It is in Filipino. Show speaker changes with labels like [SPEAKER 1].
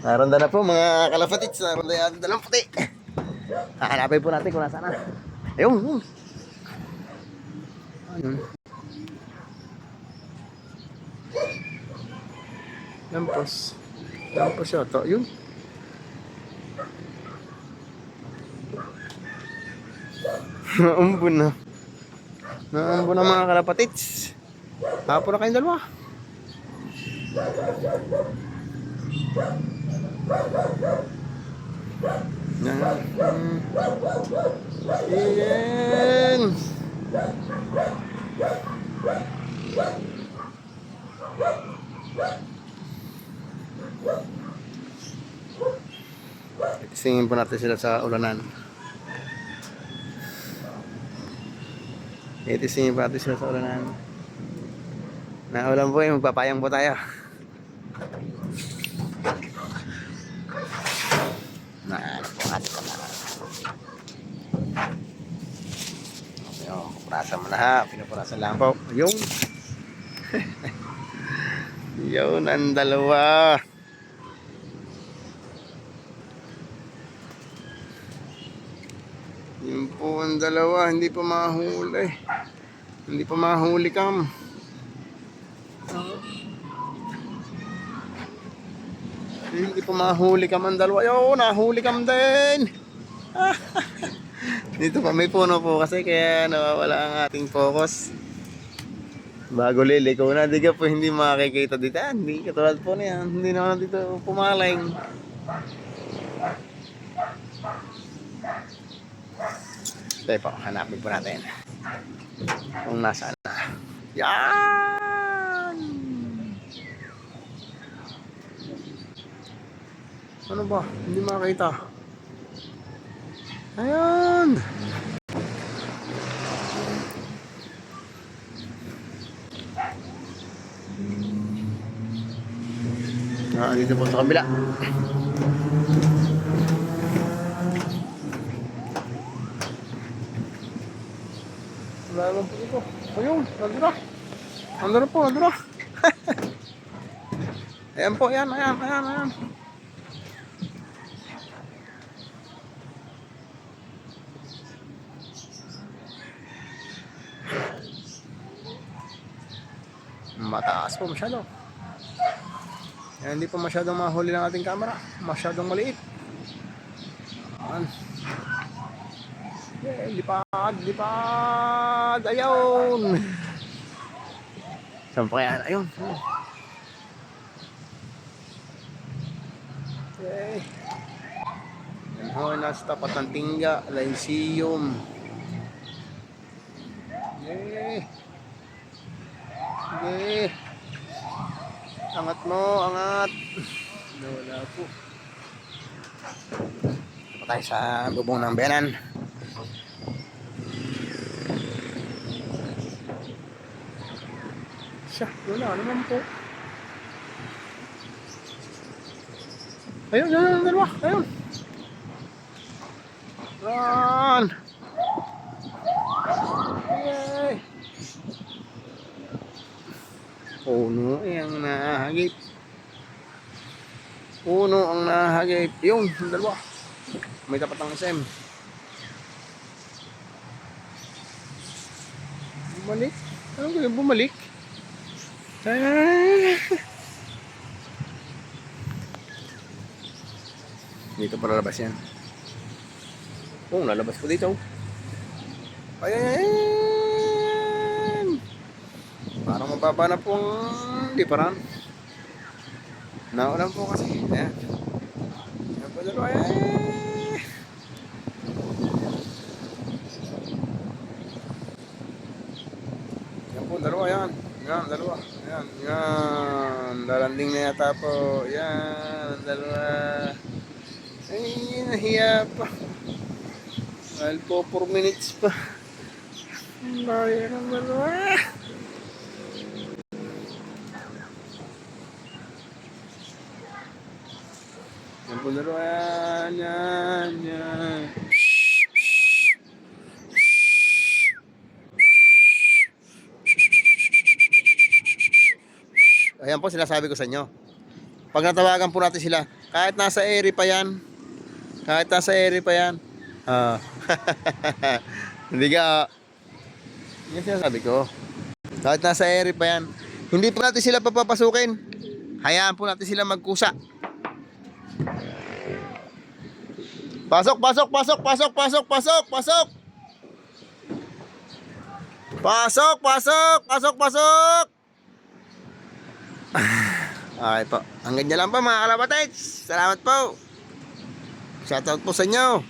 [SPEAKER 1] Naronda na po mga kalapatits. Naronda yung ating dalang puti. Hahanapin po natin kung nasaan na. Ayun, ayun. Ayun. Lampos. Lampos yata. Yun. Naumbon na. Naumbon na mga kalapatits. Hapon na kayong dalawa. Yan. Itisingin po natin sila sa ulanan. Itisingin po natin sila sa ulanan. Naulan po eh, magpapayang po tayo. Ano po ating kamara. Ayun, kupurasan mo na ha. Pinupurasan lang po. Ayun. Yun ang dalawa. Yun po ang dalawa. Hindi pa mahuli. Hindi pa mahuli kam. Hindi pa mahuli kam ang dalawa. Yun, nahuli kam din. Dito pa may puno po kasi kaya nawawala ang ating focus. Bago liliko na, di ka po hindi makikita dito. Hindi katulad po na yan. Hindi naman dito pumaling. Ito po, hanapin po natin. Kung nasaan na. Yan! Ano ba? Hindi makita. Ayan! Dito po sa kabila. Wala lang po ito. Ayun, nandura. Nandura po, nandura. Ayan po, ayan, ayan, ayan, ayan. Mataas po masyado. Yan, hindi pa masyadong mahuli ng ating camera. Masyadong maliit. Ayan. Okay, lipad, lipad. Ayun. Saan pa kaya? Ayun. Okay. Yan ho, nasa tapat ng Tingga, Lyceum. Okay. Okay. Angat mo, angat. Wala po. Ito tayo sa bubong ng benan. Siya, wala naman po. Ayun, ayun, dalawa. Ayun. Run! Yay! Puno ang nahagip. Puno ang nahagip. Yung dalawa. May tapat ng SM. Bumalik. Anong kaya bumalik? Dito para labas yan. Oh, lalabas po dito. Ayan. Parang mababa na pong liparan. Naulan po kasi. Ayan. Ayan po dalawa. Ayan. Ayan po dalawa. Ayan. Ayan dalawa. Ayan. Ayan. Lalanding na yata po. Ayan. Dalawa. Ay, nahiya pa. Dahil po 4 minutes pa. Bayan ang dalawa. Yan po dalawa. Yan, yan, yan. Ayan po sinasabi ko sa inyo. Pag natawagan po natin sila, kahit nasa area pa yan, kahit nasa area pa yan, ah, hindi ka, yan sinasabi ko, kahit nasa area pa yan, hindi po natin sila papapasukin, hayaan po natin sila magkusa. Pasok, pasok, pasok, pasok, pasok, pasok, pasok. Pasok, pasok, pasok, pasok. Okay po. Hanggang dyan lang po mga kalapatids. Salamat po. Shoutout po sa inyo.